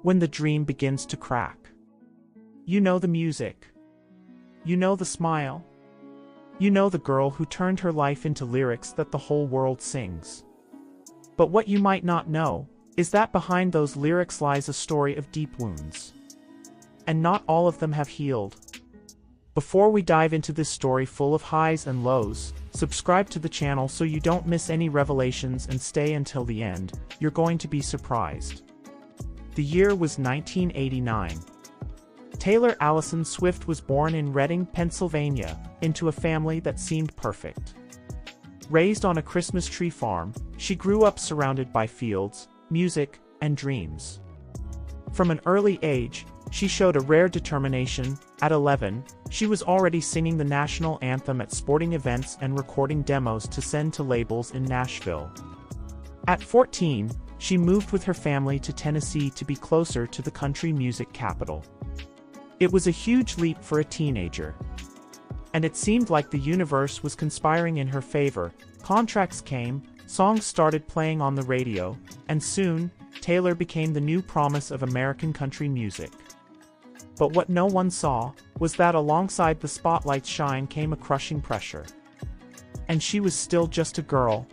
When the dream begins to crack. You know the music. You know the smile. You know the girl who turned her life into lyrics that the whole world sings. But what you might not know is that behind those lyrics lies a story of deep wounds. And not all of them have healed. Before we dive into this story full of highs and lows, subscribe to the channel so you don't miss any revelations and stay until the end. You're going to be surprised. The year was 1989. Taylor Allison Swift was born in Reading, Pennsylvania, into a family that seemed perfect. Raised on a Christmas tree farm, she grew up surrounded by fields, music, and dreams. From an early age, she showed a rare determination. At 11, she was already singing the national anthem at sporting events and recording demos to send to labels in Nashville. At 14, she moved with her family to Tennessee to be closer to the country music capital. It was a huge leap for a teenager. And it seemed like the universe was conspiring in her favor. Contracts came, songs started playing on the radio, and soon, Taylor became the new promise of American country music. But what no one saw was that alongside the spotlight's shine came a crushing pressure. And she was still just a girl.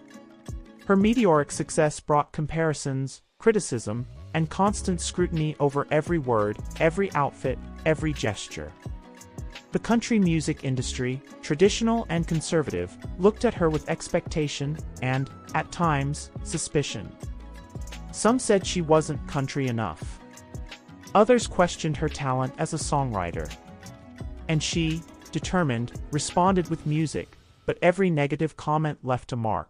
Her meteoric success brought comparisons, criticism, and constant scrutiny over every word, every outfit, every gesture. The country music industry, traditional and conservative, looked at her with expectation and, at times, suspicion. Some said she wasn't country enough. Others questioned her talent as a songwriter. And she, determined, responded with music, but every negative comment left a mark.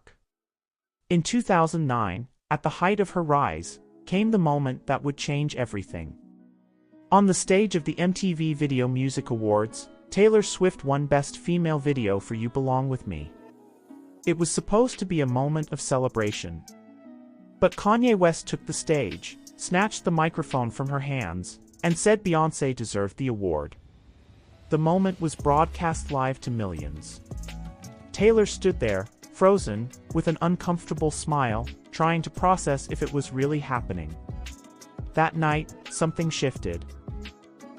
In 2009, at the height of her rise, came the moment that would change everything. On the stage of the MTV Video Music Awards, Taylor Swift won Best Female Video for You Belong With Me. It was supposed to be a moment of celebration. But Kanye West took the stage, snatched the microphone from her hands, and said Beyoncé deserved the award. The moment was broadcast live to millions. Taylor stood there, frozen, with an uncomfortable smile, trying to process if it was really happening. That night, something shifted.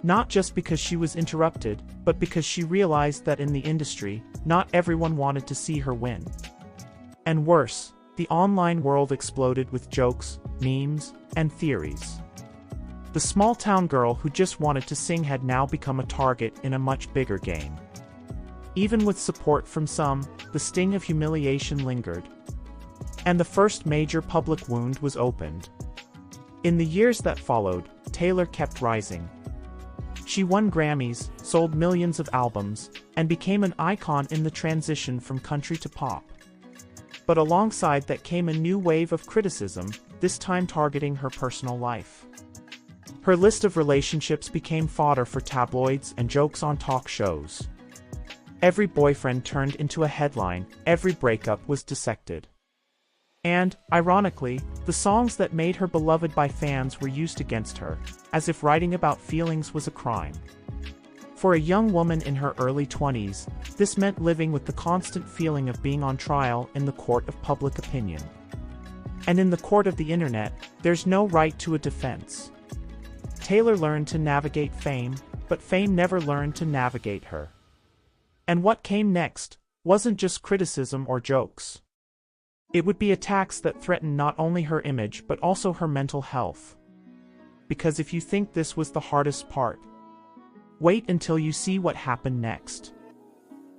Not just because she was interrupted, but because she realized that in the industry, not everyone wanted to see her win. And worse, the online world exploded with jokes, memes, and theories. The small-town girl who just wanted to sing had now become a target in a much bigger game. Even with support from some, the sting of humiliation lingered. And the first major public wound was opened. In the years that followed, Taylor kept rising. She won Grammys, sold millions of albums, and became an icon in the transition from country to pop. But alongside that came a new wave of criticism, this time targeting her personal life. Her list of relationships became fodder for tabloids and jokes on talk shows. Every boyfriend turned into a headline, every breakup was dissected. And, ironically, the songs that made her beloved by fans were used against her, as if writing about feelings was a crime. For a young woman in her early 20s, this meant living with the constant feeling of being on trial in the court of public opinion. And in the court of the internet, there's no right to a defense. Taylor learned to navigate fame, but fame never learned to navigate her. And what came next wasn't just criticism or jokes. It would be attacks that threatened not only her image but also her mental health. Because if you think this was the hardest part, wait until you see what happened next.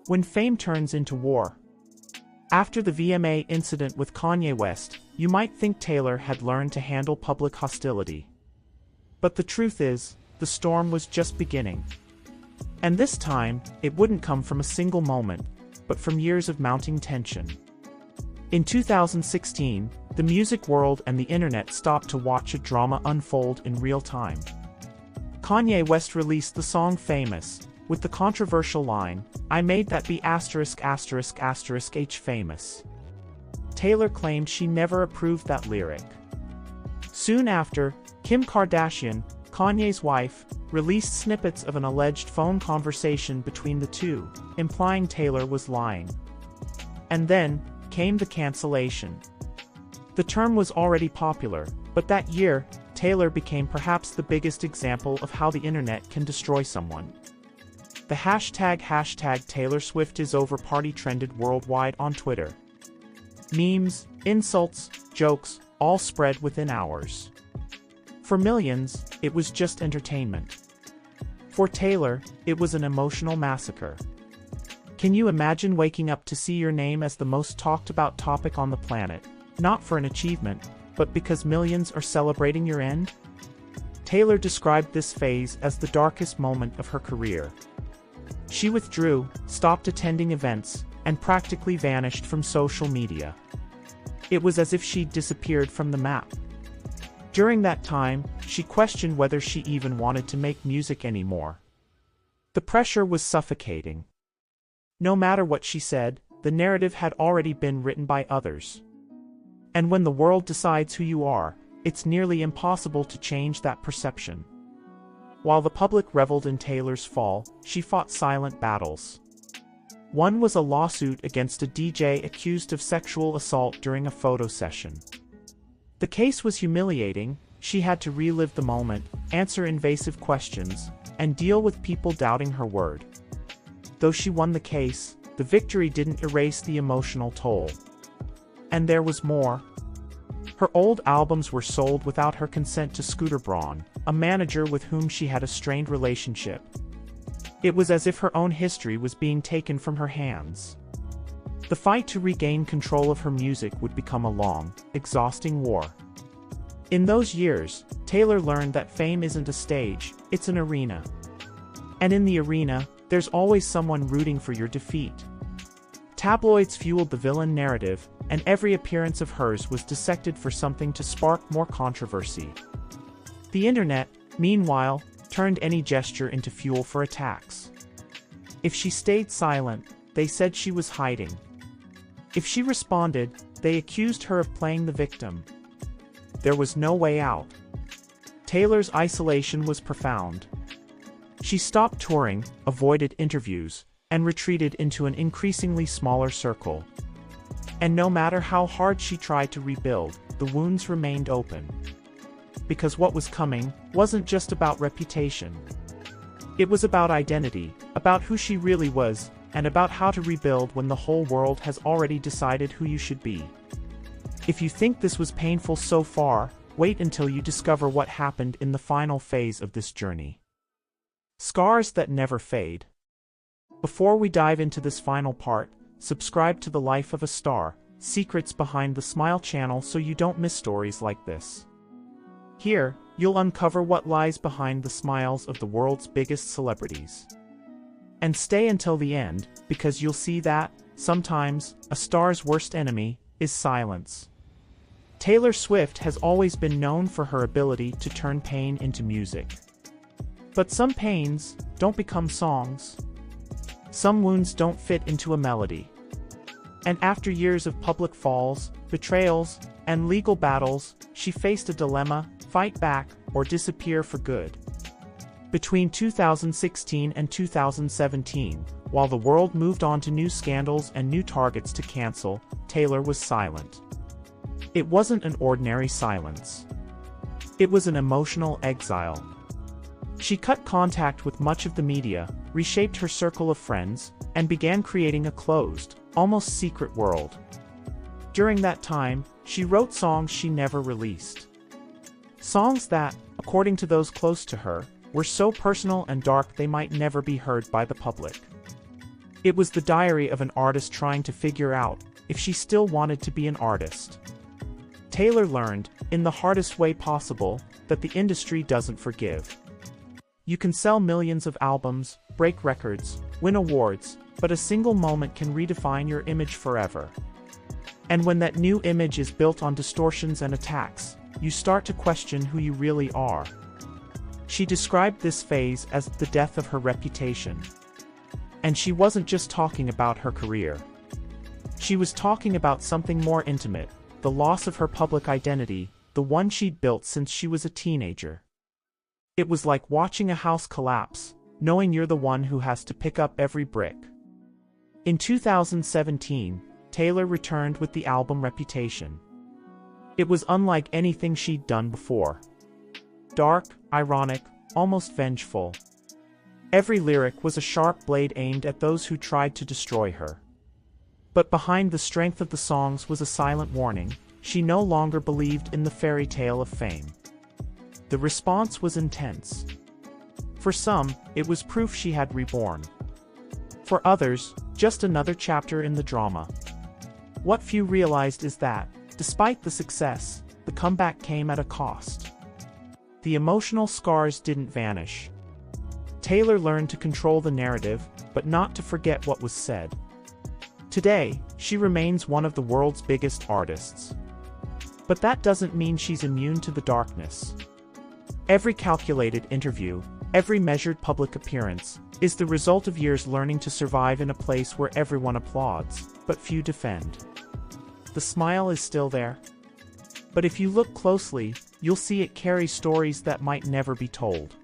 When fame turns into war. After the VMA incident with Kanye West, you might think Taylor had learned to handle public hostility. But the truth is, the storm was just beginning. And this time, it wouldn't come from a single moment, but from years of mounting tension. In 2016, the music world and the internet stopped to watch a drama unfold in real time. Kanye West released the song Famous, with the controversial line, "I made that be ****H famous." Taylor claimed she never approved that lyric. Soon after, Kim Kardashian, Kanye's wife, released snippets of an alleged phone conversation between the two, implying Taylor was lying. And then came the cancellation. The term was already popular, But that year, Taylor became perhaps the biggest example of how the internet can destroy someone. The hashtag Taylor Swift is over party trended worldwide on Twitter. Memes, insults, jokes, all spread within hours. For millions, it was just entertainment. For Taylor, it was an emotional massacre. Can you imagine waking up to see your name as the most talked about topic on the planet, not for an achievement, but because millions are celebrating your end? Taylor described this phase as the darkest moment of her career. She withdrew, stopped attending events, and practically vanished from social media. It was as if she'd disappeared from the map. During that time, she questioned whether she even wanted to make music anymore. The pressure was suffocating. No matter what she said, the narrative had already been written by others. And when the world decides who you are, it's nearly impossible to change that perception. While the public reveled in Taylor's fall, she fought silent battles. One was a lawsuit against a DJ accused of sexual assault during a photo session. The case was humiliating. She had to relive the moment, answer invasive questions, and deal with people doubting her word. Though she won the case, the victory didn't erase the emotional toll. And there was more. Her old albums were sold without her consent to Scooter Braun, a manager with whom she had a strained relationship. It was as if her own history was being taken from her hands. The fight to regain control of her music would become a long, exhausting war. In those years, Taylor learned that fame isn't a stage, it's an arena. And in the arena, there's always someone rooting for your defeat. Tabloids fueled the villain narrative, and every appearance of hers was dissected for something to spark more controversy. The internet, meanwhile, turned any gesture into fuel for attacks. If she stayed silent, they said she was hiding. If she responded, they accused her of playing the victim. There was no way out. Taylor's isolation was profound. She stopped touring, avoided interviews, and retreated into an increasingly smaller circle. And no matter how hard she tried to rebuild, the wounds remained open. Because what was coming wasn't just about reputation. It was about identity, about who she really was, and about how to rebuild when the whole world has already decided who you should be. If you think this was painful so far, wait until you discover what happened in the final phase of this journey. Scars that never fade. Before we dive into this final part, subscribe to The Life of a Star, Secrets Behind the Smile channel so you don't miss stories like this. Here, you'll uncover what lies behind the smiles of the world's biggest celebrities. And stay until the end, because you'll see that, sometimes, a star's worst enemy is silence. Taylor Swift has always been known for her ability to turn pain into music. But some pains don't become songs. Some wounds don't fit into a melody. And after years of public falls, betrayals, and legal battles, she faced a dilemma: fight back or disappear for good. Between 2016 and 2017, while the world moved on to new scandals and new targets to cancel, Taylor was silent. It wasn't an ordinary silence. It was an emotional exile. She cut contact with much of the media, reshaped her circle of friends, and began creating a closed, almost secret world. During that time, she wrote songs she never released. Songs that, according to those close to her, were so personal and dark they might never be heard by the public. It was the diary of an artist trying to figure out if she still wanted to be an artist. Taylor learned, in the hardest way possible, that the industry doesn't forgive. You can sell millions of albums, break records, win awards, but a single moment can redefine your image forever. And when that new image is built on distortions and attacks, you start to question who you really are. She described this phase as the death of her reputation. And she wasn't just talking about her career. She was talking about something more intimate, the loss of her public identity, the one she'd built since she was a teenager. It was like watching a house collapse, knowing you're the one who has to pick up every brick. In 2017, Taylor returned with the album Reputation. It was unlike anything she'd done before. Dark, ironic, almost vengeful. Every lyric was a sharp blade aimed at those who tried to destroy her. But behind the strength of the songs was a silent warning. She no longer believed in the fairy tale of fame. The response was intense. For some, it was proof she had reborn. For others, just another chapter in the drama. What few realized is that, despite the success, the comeback came at a cost. The emotional scars didn't vanish. Taylor learned to control the narrative, but not to forget what was said. Today, she remains one of the world's biggest artists. But that doesn't mean she's immune to the darkness. Every calculated interview, every measured public appearance, is the result of years learning to survive in a place where everyone applauds, but few defend. The smile is still there. But if you look closely, you'll see it carries stories that might never be told.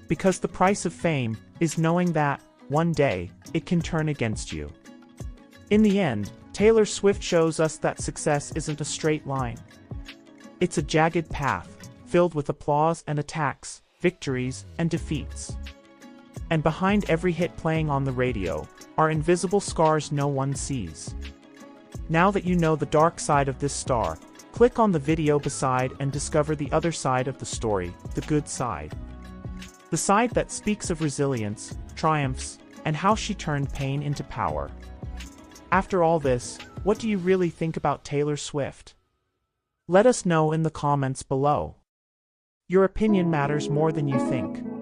Because the price of fame is knowing that, one day, it can turn against you. In the end, Taylor Swift shows us that success isn't a straight line. It's a jagged path, filled with applause and attacks, victories and defeats. And behind every hit playing on the radio, are invisible scars no one sees. Now that you know the dark side of this star, click on the video beside and discover the other side of the story, the good side. The side that speaks of resilience, triumphs, and how she turned pain into power. After all this, what do you really think about Taylor Swift? Let us know in the comments below. Your opinion matters more than you think.